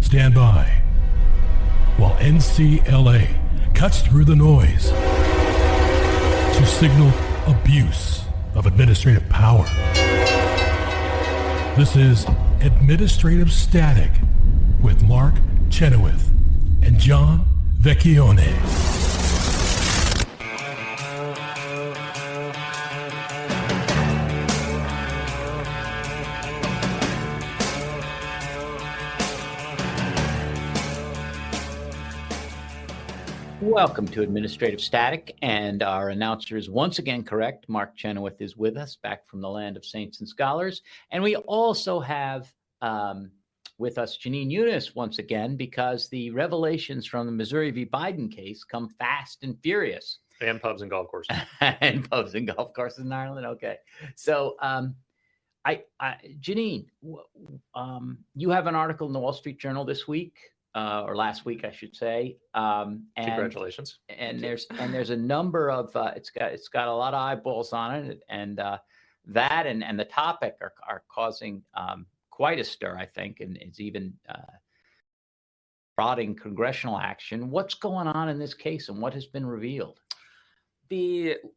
stand by while NCLA cuts through the noise to signal abuse of administrative power. This is Administrative Static with Mark Chenoweth and John Vecchione. Welcome to Administrative Static, and our announcer is once again correct. Mark Chenoweth is with us, back from the land of saints and scholars. And we also have with us Jenin once again, because the revelations from the Missouri v. Biden case come fast and furious. And pubs and golf courses. And pubs and golf courses in Ireland. Okay. So, Jenin, you have an article in the Wall Street Journal this week. Or last week, I should say. And, congratulations. And there's a number of it's got a lot of eyeballs on it, and that and the topic are causing quite a stir, I think, and it's even prodding congressional action. What's going on in this case, and what has been revealed?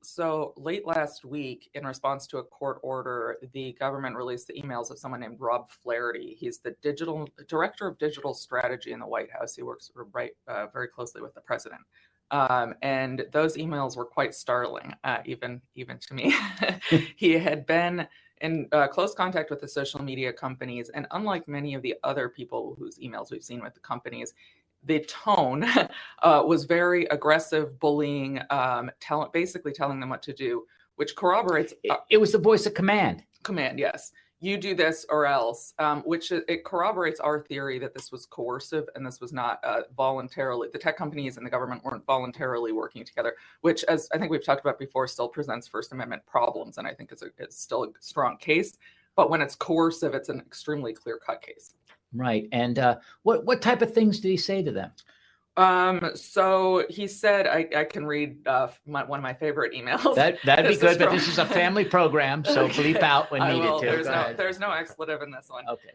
So late last week, in response to a court order, the government released the emails of someone named Rob Flaherty. He's the director of digital strategy in the White House. He works very closely with the president. And those emails were quite startling, even to me. He had been in close contact with the social media companies, and unlike many of the other people whose emails we've seen with the companies, the tone was very aggressive, bullying, basically telling them what to do, which corroborates. It was the voice of command. Command, yes. You do this or else, which it corroborates our theory that this was coercive and this was not voluntarily. The tech companies and the government weren't voluntarily working together, which, as I think we've talked about before, still presents First Amendment problems. And I think it's still a strong case. But when it's coercive, it's an extremely clear-cut case. Right. And what type of things did he say to them? So he said, I can read one of my favorite emails. That'd be good, but this is a family program, so okay. Bleep out when needed to. There's no expletive in this one. Okay.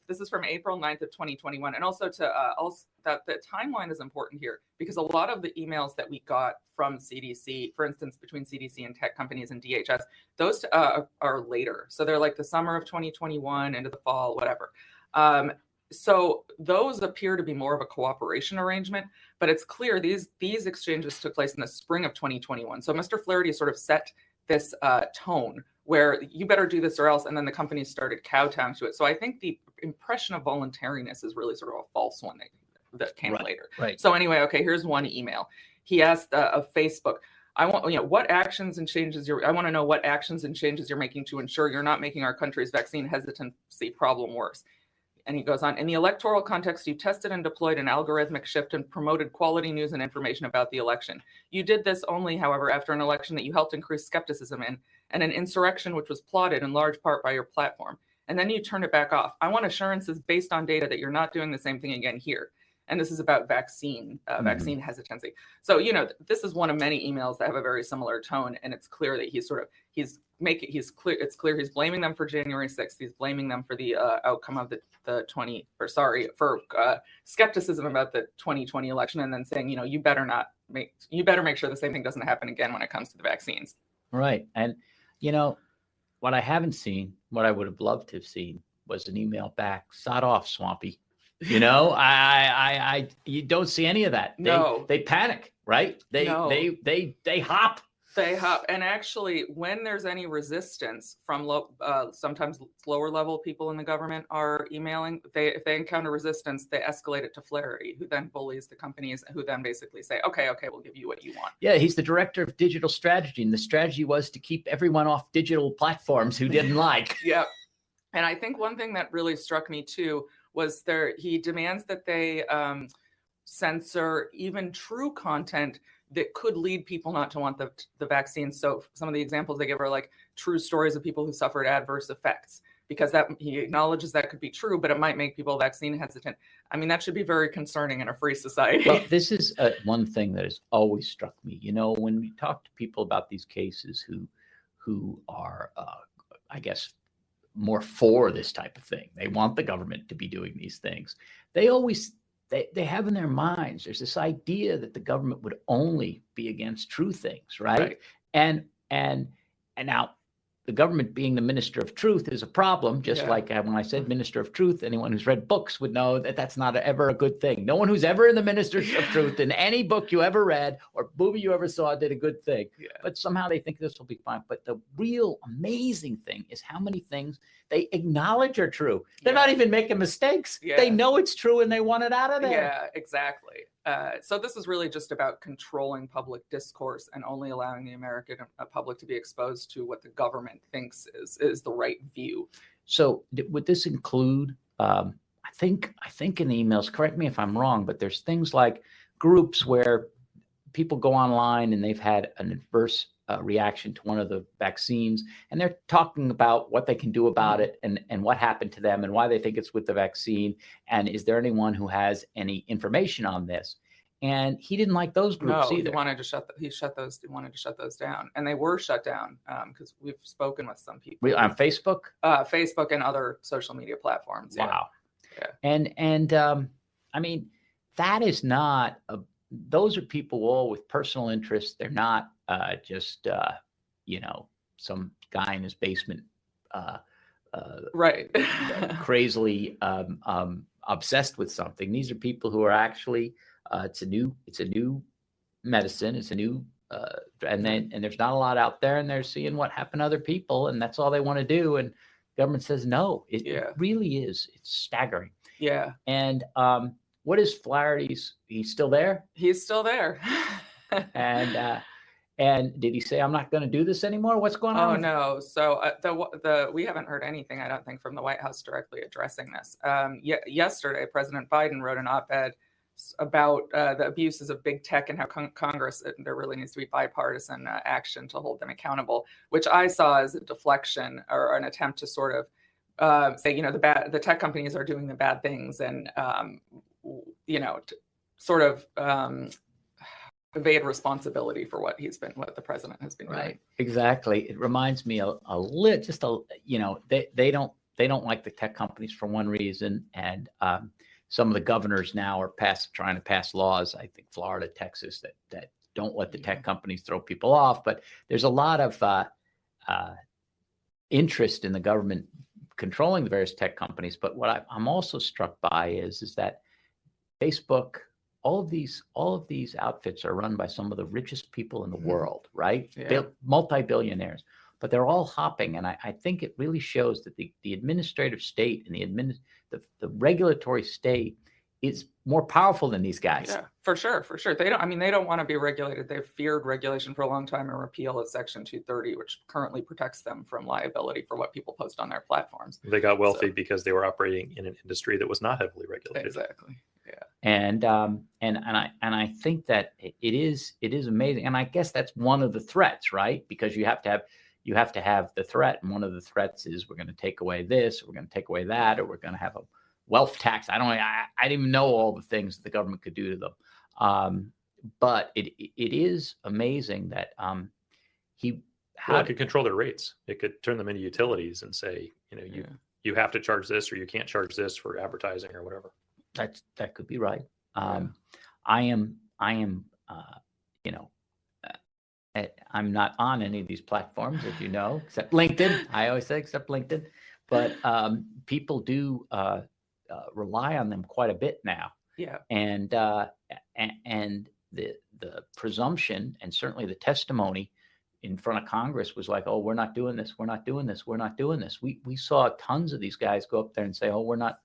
This is from April 9th of 2021. And also that the timeline is important here, because a lot of the emails that we got from CDC, for instance, between CDC and tech companies and DHS, those are later. So they're like the summer of 2021 into the fall, whatever. So those appear to be more of a cooperation arrangement, but it's clear these exchanges took place in the spring of 2021. So Mr. Flaherty sort of set this tone where you better do this or else, and then the companies started kowtowing to it. So I think the impression of voluntariness is really sort of a false one that came later. Right. So anyway, okay, here's one email. He asked of Facebook, I want to know what actions and changes you're making to ensure you're not making our country's vaccine hesitancy problem worse. And he goes on, in the electoral context, you tested and deployed an algorithmic shift and promoted quality news and information about the election. You did this only, however, after an election that you helped increase skepticism in, and an insurrection which was plotted in large part by your platform. And then you turned it back off. I want assurances based on data that you're not doing the same thing again here. And this is about vaccine hesitancy. So, this is one of many emails that have a very similar tone. And it's clear that it's clear he's blaming them for January 6th. He's blaming them for the outcome of for skepticism about the 2020 election, and then saying, you better make sure the same thing doesn't happen again when it comes to the vaccines. Right. And, what I haven't seen, what I would have loved to have seen, was an email back, sod off, Swampy. You don't see any of that. They panic, right? They hop. They hop. And actually, when there's any resistance from sometimes lower level people in the government are emailing, if they encounter resistance, they escalate it to Flaherty, who then bullies the companies, who then basically say, okay, we'll give you what you want. Yeah, he's the director of digital strategy, and the strategy was to keep everyone off digital platforms who didn't like. Yeah. And I think one thing that really struck me too was he demands that they censor even true content that could lead people not to want the vaccine. So some of the examples they give are like true stories of people who suffered adverse effects, because that he acknowledges that could be true, but it might make people vaccine hesitant. I mean, that should be very concerning in a free society. Well, this is one thing that has always struck me. When we talk to people about these cases who are, I guess, more for this type of thing. They want the government to be doing these things. They always they have in their minds, there's this idea that the government would only be against true things, right? And now the government being the minister of truth is a problem, just like when I said minister of truth, anyone who's read books would know that that's not ever a good thing. No one who's ever in the minister of truth in any book you ever read or movie you ever saw did a good thing. But somehow they think this will be fine. But the real amazing thing is how many things they acknowledge are true. They're not even making mistakes. They know it's true and they want it out of there. Yeah, exactly. So this is really just about controlling public discourse and only allowing the American public to be exposed to what the government thinks is the right view. So would this include, I think in the emails, correct me if I'm wrong, but there's things like groups where people go online and they've had an adverse reaction to one of the vaccines, and they're talking about what they can do about it and what happened to them and why they think it's with the vaccine. And is there anyone who has any information on this? And he didn't like those groups either. He wanted to shut those down, and they were shut down because we've spoken with some people on Facebook, Facebook and other social media platforms. Wow. And I mean, that is not those are people all with personal interests. They're not just some guy in his basement crazily obsessed with something. These are people who are actually it's a new medicine, it's a new and there's not a lot out there, and they're seeing what happened to other people, and that's all they want to do, and government says no. It really is. It's staggering. And what is Flaherty's? He's still there? He's still there. And did he say, I'm not going to do this anymore? What's going on? Oh, no. So we haven't heard anything, I don't think, from the White House directly addressing this. Yesterday, President Biden wrote an op-ed about the abuses of big tech and how Congress, there really needs to be bipartisan action to hold them accountable, which I saw as a deflection or an attempt to sort of say, the tech companies are doing the bad things and, sort of evade responsibility for what the president has been doing. Exactly. It reminds me they don't like the tech companies for one reason. And some of the governors now are trying to pass laws, I think Florida, Texas, that don't let the tech companies throw people off. But there's a lot of interest in the government controlling the various tech companies. But what I'm also struck by is that Facebook, all of these outfits are run by some of the richest people in the world, right? Multi-billionaires, but they're all hopping. And I think it really shows that the administrative state and the regulatory state is more powerful than these guys. Yeah, for sure. They don't want to be regulated. They've feared regulation for a long time and repeal of Section 230, which currently protects them from liability for what people post on their platforms. They got wealthy because they were operating in an industry that was not heavily regulated. Exactly. Yeah. And I think that it is amazing. And I guess that's one of the threats, right? Because you have to have the threat. And one of the threats is we're going to take away this, or we're going to take away that, or we're going to have a wealth tax. I didn't even know all the things that the government could do to them. But it is amazing that it could control their rates. It could turn them into utilities and say, you have to charge this, or you can't charge this for advertising or whatever. That could be right. I am I'm not on any of these platforms, as you know, except LinkedIn. I always say except LinkedIn, but people do rely on them quite a bit now. Yeah. And the presumption and certainly the testimony in front of Congress was like, oh, we're not doing this. We're not doing this. We're not doing this. We saw tons of these guys go up there and say, oh, we're not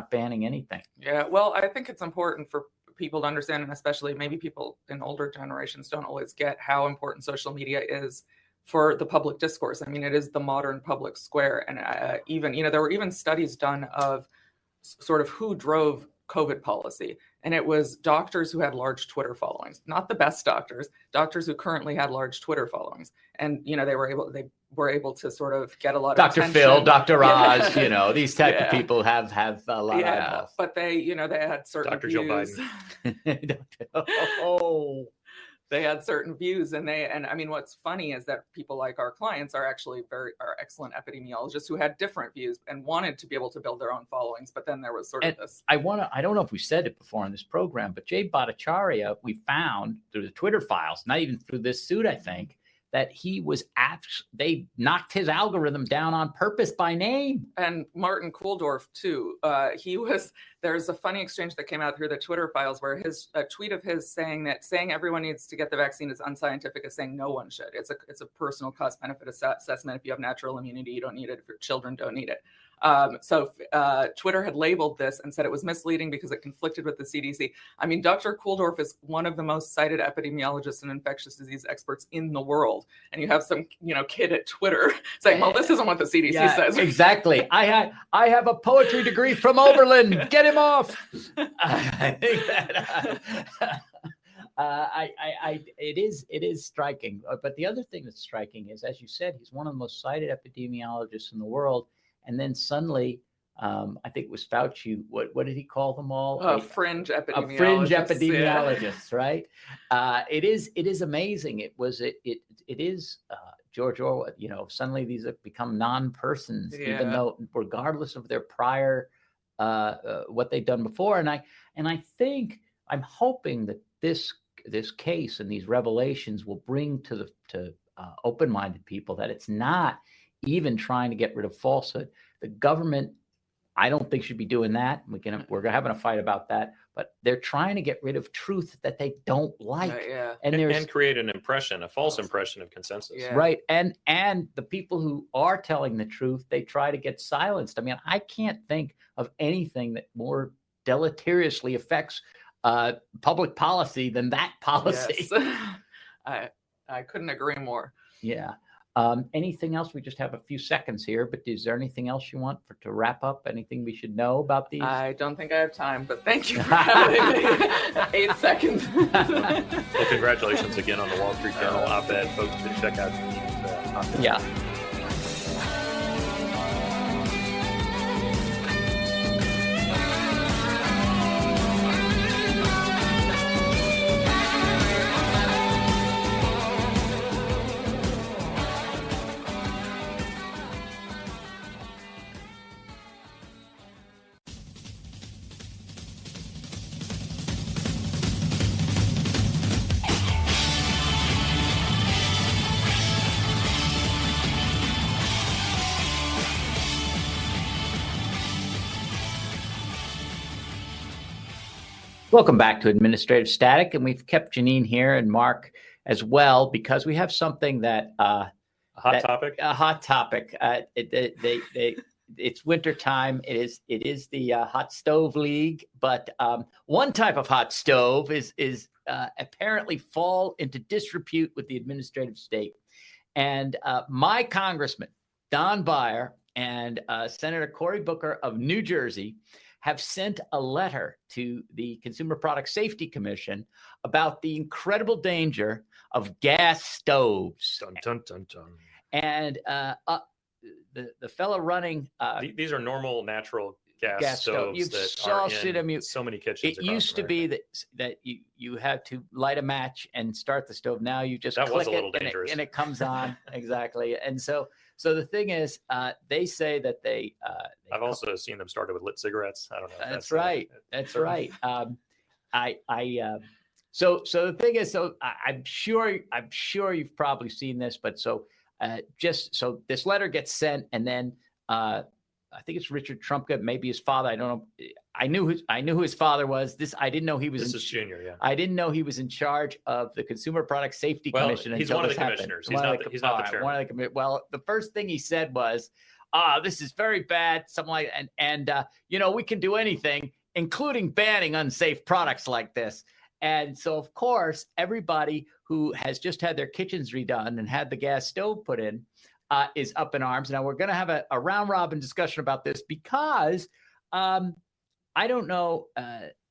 banning anything. Yeah. Well, I think it's important for people to understand, and especially maybe people in older generations don't always get how important social media is for the public discourse. I mean, it is the modern public square. And even, there were even studies done of sort of who drove COVID policy. And it was doctors who had large Twitter followings, not the best doctors who currently had large Twitter followings. And, they were able to sort of get a lot of Dr. attention. Phil, Dr. Oz, these type of people have a lot of eyeballs. But they had certain Dr. views. Joe Biden. they had certain views, and I mean, what's funny is that people like our clients are actually are excellent epidemiologists who had different views and wanted to be able to build their own followings. But then there was sort of this. I don't know if we said it before on this program, but Jay Bhattacharya, we found through the Twitter files, not even through this suit, I think, that he was they knocked his algorithm down on purpose by name. And Martin Kulldorff too. There's a funny exchange that came out through the Twitter files where a tweet of his saying everyone needs to get the vaccine is unscientific as saying no one should. It's a personal cost benefit assessment. If you have natural immunity, you don't need it. If your children don't need it. So Twitter had labeled this and said it was misleading because it conflicted with the CDC. I mean, Dr. Kulldorff is one of the most cited epidemiologists and infectious disease experts in the world. And you have some, kid at Twitter saying, well, this isn't what the CDC says. Exactly. I have a poetry degree from Oberlin. Get him off. I think that it is striking. But the other thing that's striking is, as you said, he's one of the most cited epidemiologists in the world. And then suddenly, I think it was Fauci. What did he call them all? Fringe epidemiologists. A fringe epidemiologists, right? It is amazing. It is George Orwell. Suddenly these have become non-persons, even though, regardless of their prior what they've done before. And I think I'm hoping that this case and these revelations will bring to open-minded people that it's not even trying to get rid of falsehood. The government, I don't think, should be doing that. We're having a fight about that, but they're trying to get rid of truth that they don't like, and create a false impression of consensus. Right, and the people who are telling the truth, they try to get silenced. I mean, I can't think of anything that more deleteriously affects public policy than that policy. Yes. I couldn't agree more. Yeah. Anything else? We just have a few seconds here, but is there anything else you want to wrap up? Anything we should know about these? I don't think I have time, but thank you for having me. 8 seconds. Well, congratulations again on the Wall Street Journal op-ed. Folks should check out the op-ed. Yeah. Welcome back to Administrative Static, and we've kept Jenin here and Mark as well because we have something that a hot topic. It's winter time. It is the hot stove league, but one type of hot stove is apparently fall into disrepute with the administrative state, and my congressman Don Beyer and Senator Cory Booker of New Jersey have sent a letter to the Consumer Product Safety Commission about the incredible danger of gas stoves. Dun, dun, dun, dun. And the fellow running these are normal natural gas stoves that are in so many kitchens. It used to be that you had to light a match and start the stove. Now you just click it and it comes on. Exactly. And so the thing is, they say that they I've also seen them started with lit cigarettes. I don't know. That's right. That's right. So the thing is, I'm sure you've probably seen this, but just so this letter gets sent, and then I think it's Richard Trumka, maybe his father. I don't know. I knew who his father was. I didn't know he was. This is Junior, yeah. I didn't know he was in charge of the Consumer Product Safety Commission. He's one of the commissioners. He's not the Well, the first thing he said was, this is very bad. Something like, and we can do anything, including banning unsafe products like this. And so, of course, everybody who has just had their kitchens redone and had the gas stove put in is up in arms. Now, we're going to have a round-robin discussion about this because I don't know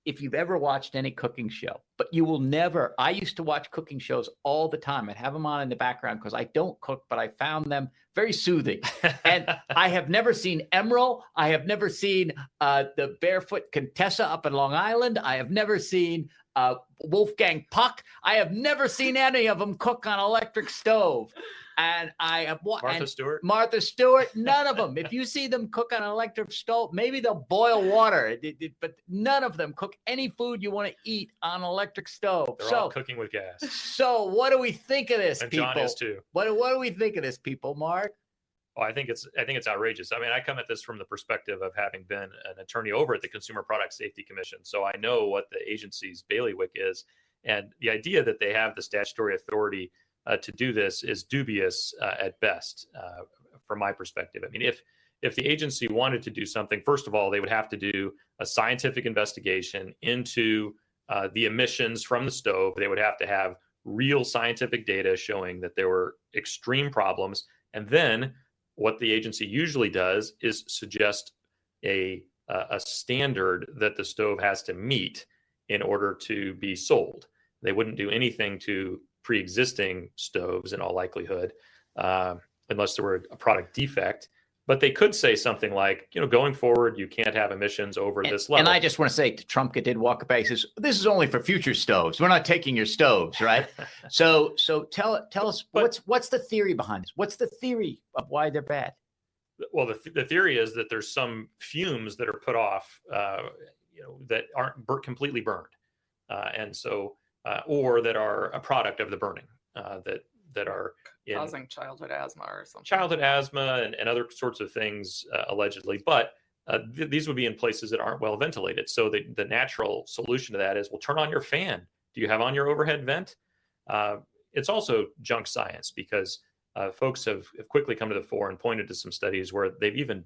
if you've ever watched any cooking show, but you will never. I used to watch cooking shows all the time. I'd have them on in the background because I don't cook, but I found them very soothing. And I have never seen Emeril. I have never seen the Barefoot Contessa up in Long Island. I have never seen Wolfgang Puck. I have never seen any of them cook on electric stove. And I have Martha Stewart, none of them. If you see them cook on an electric stove, maybe they'll boil water, but none of them cook any food you want to eat on an electric stove. They're all cooking with gas. So what do we think of this, and people? John is too. What do we think of this, people, Mark? Well, I think it's outrageous. I mean, I come at this from the perspective of having been an attorney over at the Consumer Product Safety Commission, so I know what the agency's bailiwick is, and the idea that they have the statutory authority to do this is dubious at best, from my perspective. I mean, if the agency wanted to do something, first of all, they would have to do a scientific investigation into the emissions from the stove. They would have to have real scientific data showing that there were extreme problems. And then what the agency usually does is suggest a standard that the stove has to meet in order to be sold. They wouldn't do anything to pre-existing stoves in all likelihood, unless there were a product defect. But they could say something like, going forward, you can't have emissions over this level. And I just want to say, Trumpka did walk by. He says, "This is only for future stoves. We're not taking your stoves, right?" so tell us what's the theory behind this? What's the theory of why they're bad? Well, the theory is that there's some fumes that are put off, that aren't completely burned, and so. Or that are a product of the burning, that are causing childhood asthma or something. Childhood asthma and other sorts of things, allegedly. But these would be in places that aren't well ventilated. So the natural solution to that is, well, turn on your fan. Do you have on your overhead vent? It's also junk science, because folks have quickly come to the fore and pointed to some studies where they've even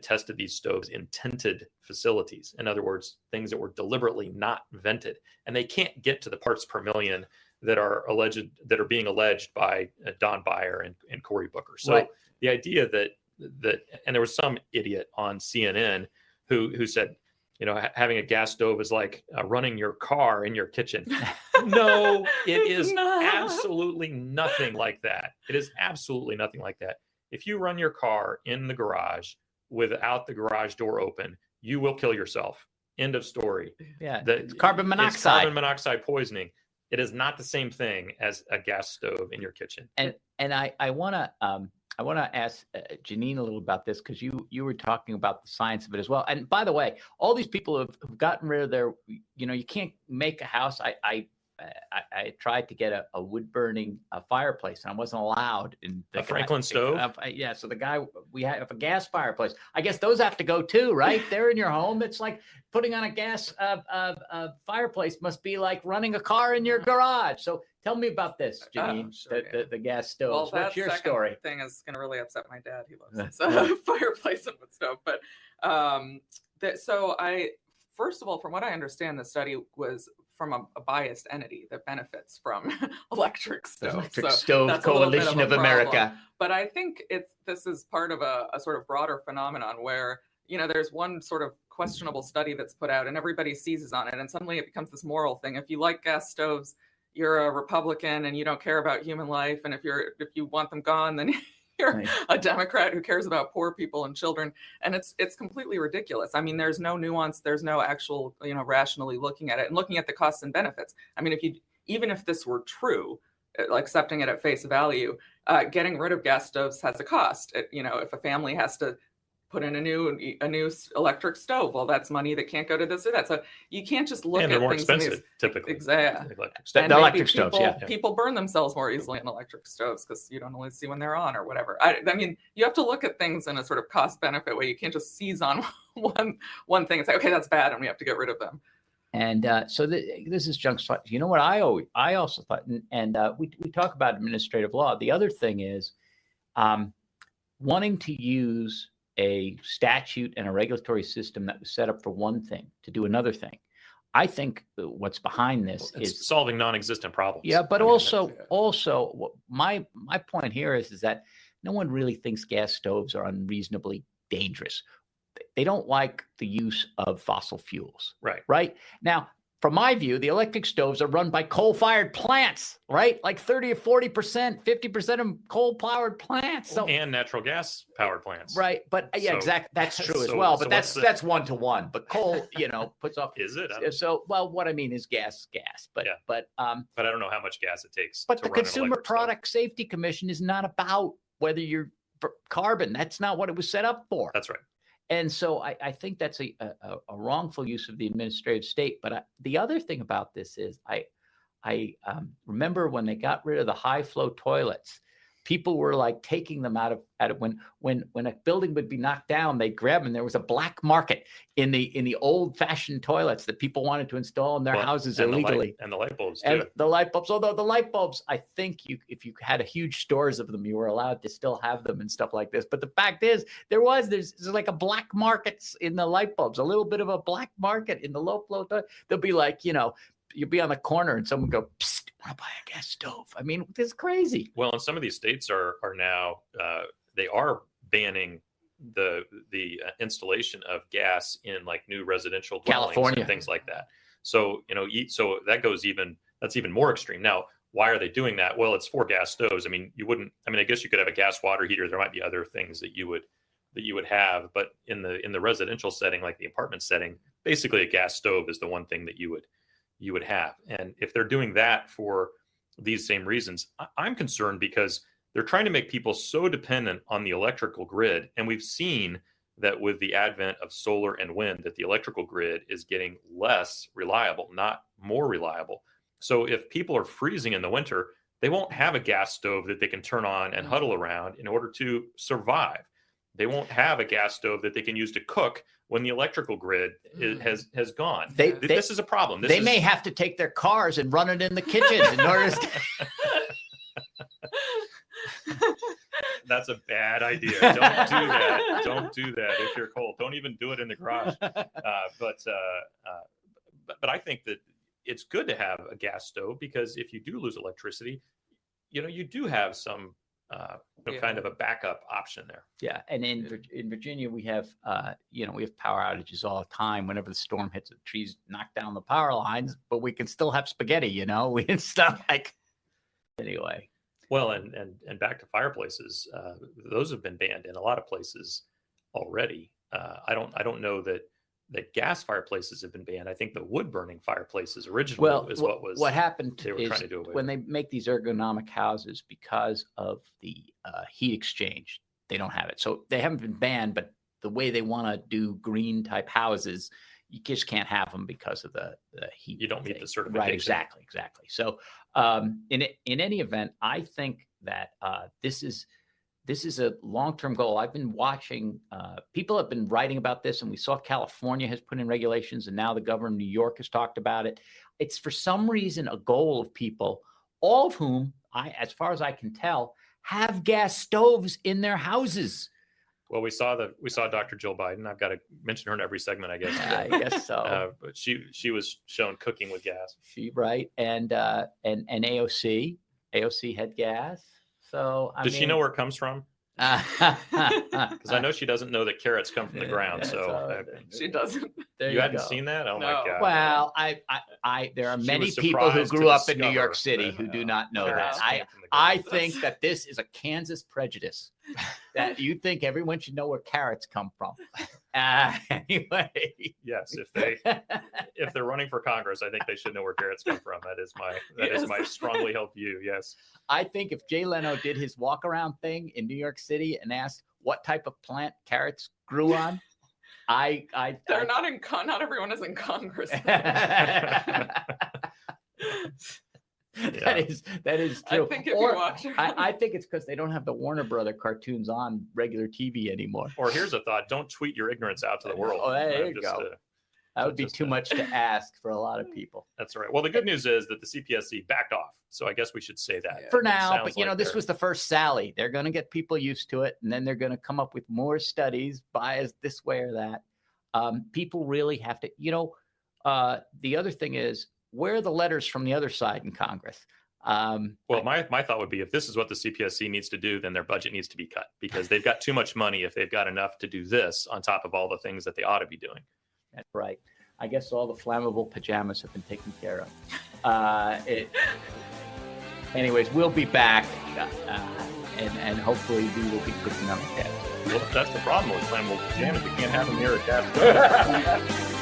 tested these stoves in tented facilities. In other words, things that were deliberately not vented, and they can't get to the parts per million that are being alleged by Don Beyer and Cory Booker. So right. The idea that and there was some idiot on CNN who said, having a gas stove is like running your car in your kitchen. No, it is absolutely nothing like that. It is absolutely nothing like that. If you run your car in the garage without the garage door open, you will kill yourself. End of story. Yeah, it's carbon monoxide. It's carbon monoxide poisoning. It is not the same thing as a gas stove in your kitchen. And I want to ask Jenin a little about this, because you were talking about the science of it as well. And by the way, all these people have gotten rid of their, you can't make a house. I tried to get a wood burning fireplace, and I wasn't allowed. In the Franklin stove. Yeah. So we have a gas fireplace. I guess those have to go too, right? They're in your home. It's like putting on a gas fireplace must be like running a car in your garage. So tell me about this, Jenin, the gas stoves. Well, what's your story? Thing is going to really upset my dad. He loves this fireplace and wood stove. But first of all, from what I understand, the study was from a biased entity that benefits from electric stoves. Electric Stove Coalition of America. But I think this is part of a sort of broader phenomenon where, there's one sort of questionable study that's put out and everybody seizes on it. And suddenly it becomes this moral thing. If you like gas stoves, you're a Republican and you don't care about human life. And if you want them gone, then you're a Democrat who cares about poor people and children. And it's completely ridiculous. I mean, there's no nuance. There's no actual, rationally looking at it and looking at the costs and benefits. I mean, even if this were true, accepting it at face value, getting rid of gas stoves has a cost. If a family has to put in a new electric stove, well, that's money that can't go to this or that. So you can't just look at they're more things expensive, typically. Exactly. The electric stoves, people burn themselves more easily in electric stoves because you don't always see when they're on or whatever. I mean, you have to look at things in a sort of cost benefit way. You can't just seize on one thing and say, okay, that's bad, and we have to get rid of them. And so this is junk science. You know what I also thought, and we talk about administrative law. The other thing is wanting to use a statute and a regulatory system that was set up for one thing to do another thing. I think what's behind this is solving non-existent problems. Yeah, but also my point here is that no one really thinks gas stoves are unreasonably dangerous. They don't like the use of fossil fuels. Right. Right now, from my view, the electric stoves are run by coal-fired plants, right? Like 30 or 40%, 50% of them coal-powered plants. So, and natural gas powered plants. right. But yeah, So- exactly. That's true as so- well. so But what's that's one-to-one. But coal, puts off. Is it? So, well, what I mean is gas. But, Yeah. but I don't know how much gas it takes. But to the run an Consumer electric stove. Product Safety Commission is not about whether you're carbon. That's not what it was set up for. That's right. And so I think that's a wrongful use of the administrative state. But the other thing about this is I remember when they got rid of the high flow toilets, people were like taking them out of when a building would be knocked down, they'd grab them. And there was a black market in the old fashioned toilets that people wanted to install in their houses illegally. And the light bulbs too. And the light bulbs, although the light bulbs, I think if you had a huge stores of them, you were allowed to still have them and stuff like this. But the fact is, there's like a black market in the light bulbs, a little bit of a black market in the low flow. They'll be like, you'll be on the corner and someone go, psst, want to buy a gas stove. I mean, this is crazy. Well, and some of these states are now they are banning the installation of gas in like new residential dwellings California and things like that. So so that's even more extreme. Now, why are they doing that? Well, it's for gas stoves. I mean, I guess you could have a gas water heater. There might be other things that you would have, but in the residential setting, like the apartment setting, basically a gas stove is the one thing that you would have. And if they're doing that for these same reasons, I'm concerned because they're trying to make people so dependent on the electrical grid. And we've seen that with the advent of solar and wind, that the electrical grid is getting less reliable, not more reliable. So if people are freezing in the winter, they won't have a gas stove that they can turn on and huddle around in order to survive. They won't have a gas stove that they can use to cook when the electrical grid has gone. This is a problem. They may have to take their cars and run it in the kitchen in order to. That's a bad idea. Don't do that. Don't do that if you're cold. Don't even do it in the garage. But I think that it's good to have a gas stove because if you do lose electricity, you do have some kind of a backup option there. Yeah, and in Virginia we have we have power outages all the time. Whenever the storm hits, the trees knock down the power lines, but we can still have spaghetti. We can stuff like anyway. Well, and back to fireplaces, those have been banned in a lot of places already. I don't know that gas fireplaces have been banned. I think the wood burning fireplaces originally what happened they were trying to do away when they make these ergonomic houses because of the heat exchange. They don't have it, so they haven't been banned. But the way they want to do green type houses, you just can't have them because of the heat. You don't meet the certification. Right, exactly. So in any event, I think that this is a long-term goal. I've been watching, people have been writing about this, and we saw California has put in regulations, and now the governor of New York has talked about it. It's for some reason a goal of people, all of whom, as far as I can tell, have gas stoves in their houses. Well, we saw Dr. Jill Biden. I've got to mention her in every segment, I guess. I guess so. But she was shown cooking with gas. Right, and AOC had gas. So does she know where it comes from? Because I know she doesn't know that carrots come from the ground. So she doesn't. You hadn't seen that? Oh my God! Well, there are many people who grew up in New York City who do not know that. I think that this is a Kansas prejudice that you think everyone should know where carrots come from. Anyway, yes, if they're running for Congress, I think they should know where carrots come from. That is my strongly held view. Yes, I think if Jay Leno did his walk around thing in New York City and asked what type of plant carrots grew on, not everyone is in Congress. That is true. I think if you watch, I think it's because they don't have the Warner Brother cartoons on regular TV anymore. Or here's a thought: don't tweet your ignorance out to the world. Oh, there you go. That would be too much to ask for a lot of people. That's right. Well, the good news is that the CPSC backed off, so I guess we should say that for now. But this was the first sally. They're going to get people used to it, and then they're going to come up with more studies, biased this way or that. People really have to. The other thing is, where are the letters from the other side in Congress? Well, my thought would be if this is what the CPSC needs to do, then their budget needs to be cut because they've got too much money if they've got enough to do this on top of all the things that they ought to be doing. That's right. I guess all the flammable pajamas have been taken care of. Anyways, we'll be back, and hopefully we will be cooking up gas. Well, that's the problem with flammable pajamas. You can't have them near a gas stove.